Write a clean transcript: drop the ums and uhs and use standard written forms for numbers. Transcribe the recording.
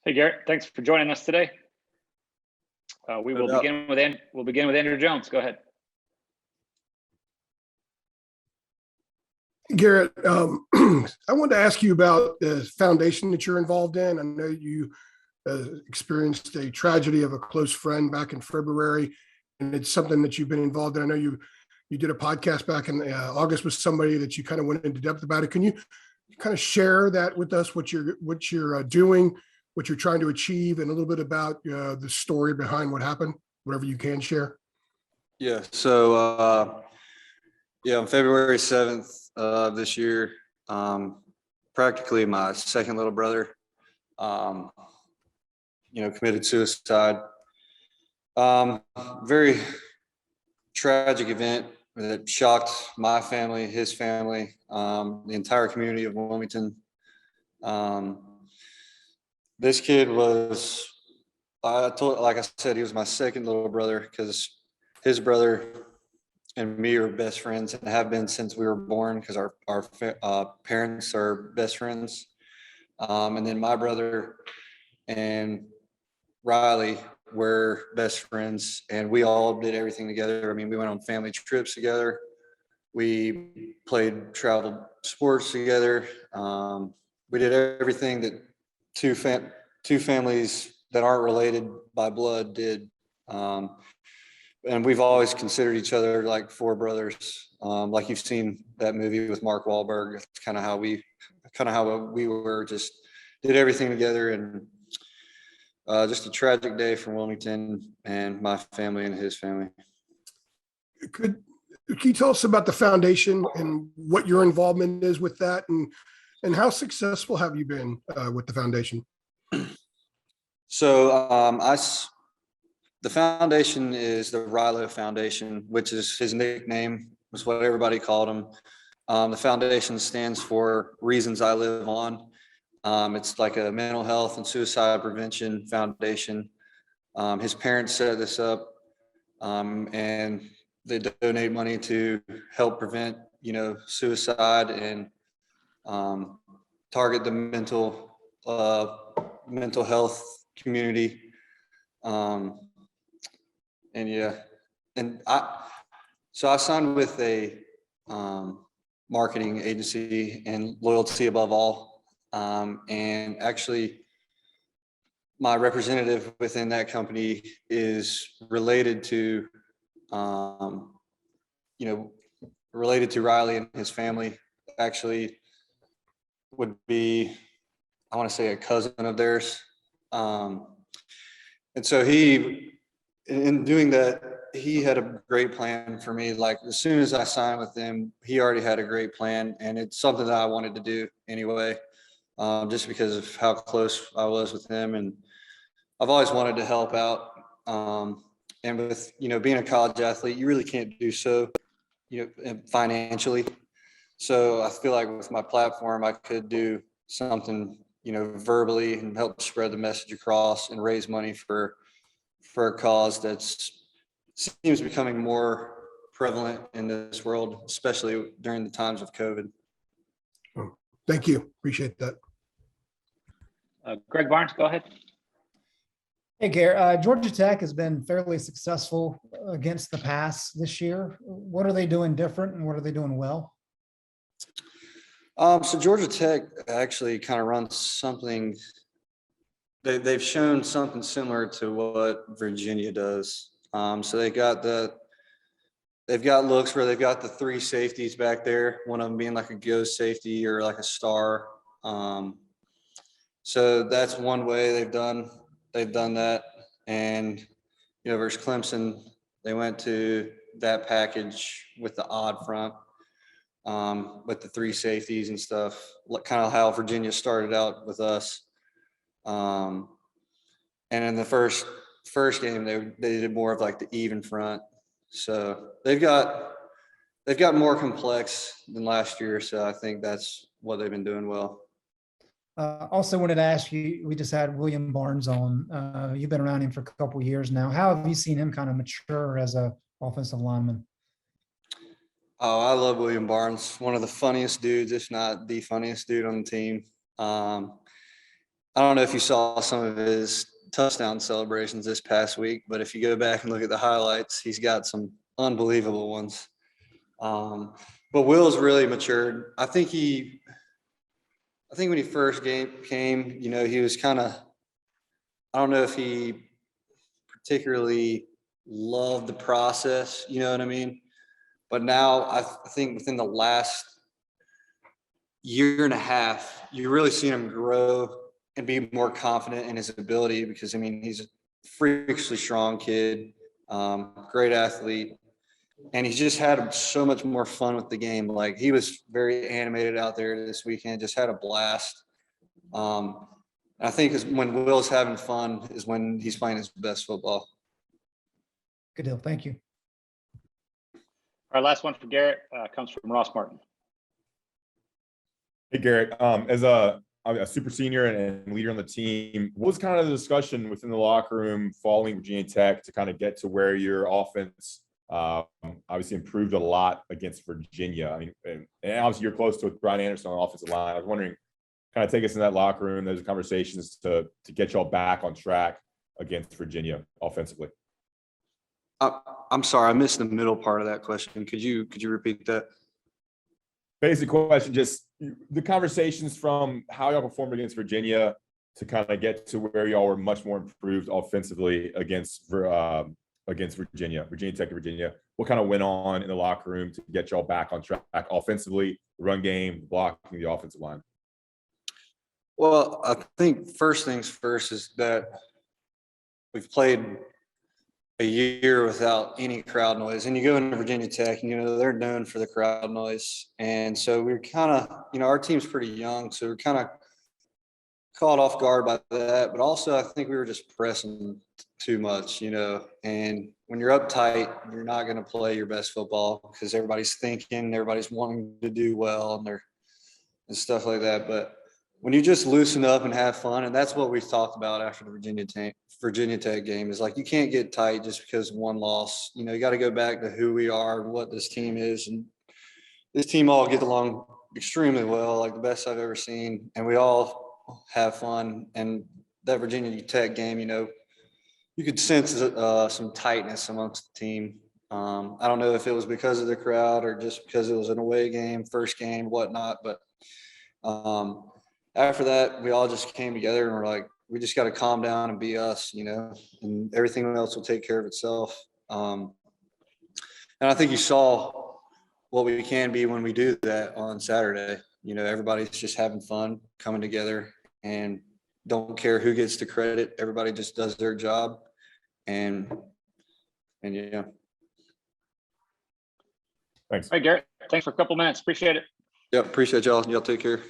Hey, Garrett, thanks for joining us today. We'll begin with Andrew Jones. Go ahead. Garrett, I wanted to ask you about the foundation that you're involved in. I know you experienced a tragedy of a close friend back in February, and it's something that you've been involved in. I know you did a podcast back in August with somebody that you kind of went into depth about it. Can you kind of share that with us, what you're doing, what you're trying to achieve, and a little bit about the story behind what happened, whatever you can share? Yeah. So, on February 7th of this year, practically my second little brother, committed suicide. Very tragic event that shocked my family, his family, the entire community of Wilmington. This kid was, like I said, he was my second little brother because his brother and me are best friends and have been since we were born because our parents are best friends. And then my brother and Riley were best friends, and we all did everything together. I mean, we went on family trips together. We played travel sports together. We did everything that two families that aren't related by blood did. And we've always considered each other like four brothers. Like you've seen that movie with Mark Wahlberg. It's kind of how we were, just did everything together. And just a tragic day for Wilmington and my family and his family. Can you tell us about the foundation and what your involvement is with that, and how successful have you been with the foundation? So the foundation is the Rylo Foundation, which is his nickname, was what everybody called him. The foundation stands for Reasons I Live On. It's like a mental health and suicide prevention foundation. His parents set this up, and they donate money to help prevent, suicide and target the mental health community. I signed with a marketing agency and loyalty above all. And actually my representative within that company is related to Riley and his family. Actually would be, I want to say, a cousin of theirs. And so in doing that, he had a great plan for me. Like as soon as I signed with him, he already had a great plan, and it's something that I wanted to do anyway. Just because of how close I was with him, and I've always wanted to help out. And with being a college athlete, you really can't do so, financially. So I feel like with my platform, I could do something, verbally, and help spread the message across and raise money for a cause that seems becoming more prevalent in this world, especially during the times of COVID. Thank you. Appreciate that. Greg Barnes, go ahead. Hey, Garrett. Georgia Tech has been fairly successful against the pass this year. What are they doing different, and what are they doing well? So Georgia Tech actually kind of runs something. They've shown something similar to what Virginia does. So they've got looks where they've got the three safeties back there, one of them being like a ghost safety or like a star. So that's one way they've done that. And, versus Clemson, they went to that package with the odd front, with the three safeties and stuff, kind of how Virginia started out with us. And in the first game, they did more of like the even front. So they've got more complex than last year. So I think that's what they've been doing well. Also wanted to ask you, we just had William Barnes on. You've been around him for a couple of years now. How have you seen him kind of mature as a offensive lineman? Oh, I love William Barnes. One of the funniest dudes, if not the funniest dude on the team. I don't know if you saw some of his touchdown celebrations this past week, but if you go back and look at the highlights, he's got some unbelievable ones. But Will's really matured. I think when he first came, you know, he was kind of, I don't know if he particularly loved the process, you know what I mean? But now I think within the last year and a half, you really seen him grow and be more confident in his ability because, I mean, he's a freakishly strong kid, great athlete. And he's just had so much more fun with the game. Like he was very animated out there this weekend, just had a blast. I think when Will's having fun is when he's playing his best football. Good deal. Thank you. Our last one for Garrett comes from Ross Martin. Hey, Garrett, as a super senior and leader on the team, what was kind of the discussion within the locker room following Virginia Tech to kind of get to where your offense obviously improved a lot against Virginia? I mean, and obviously you're close to Brian Anderson on the offensive line. I was wondering, kind of take us in that locker room, those conversations to get y'all back on track against Virginia offensively. I'm sorry, I missed the middle part of that question. Could you repeat that? Basic question, just the conversations from how y'all performed against Virginia to kind of get to where y'all were much more improved offensively against Virginia Tech and Virginia. What kind of went on in the locker room to get y'all back on track offensively, run game, blocking the offensive line? Well, I think first things first is that we've played a year without any crowd noise, and you go into Virginia Tech and, you know, they're known for the crowd noise. And so we're kind of, you know, our team's pretty young, so we're kind of caught off guard by that. But also I think we were just pressing too much, you know, and when you're uptight, you're not going to play your best football because everybody's thinking, everybody's wanting to do well and stuff like that. But when you just loosen up and have fun, and that's what we've talked about after the Virginia Tech game, is like you can't get tight just because of one loss. You know, you got to go back to who we are and what this team is. And this team all get along extremely well, like the best I've ever seen. And we all have fun. And that Virginia Tech game, you know, you could sense some tightness amongst the team. I don't know if it was because of the crowd or just because it was an away game, first game, whatnot. But after that, we all just came together and we're like, we just got to calm down and be us, you know, and everything else will take care of itself. And I think you saw what we can be when we do that on Saturday. You know, everybody's just having fun, coming together, and don't care who gets the credit. Everybody just does their job. And yeah. Thanks. All right, Garrett, thanks for a couple minutes. Appreciate it. Yep. Appreciate y'all. Y'all take care.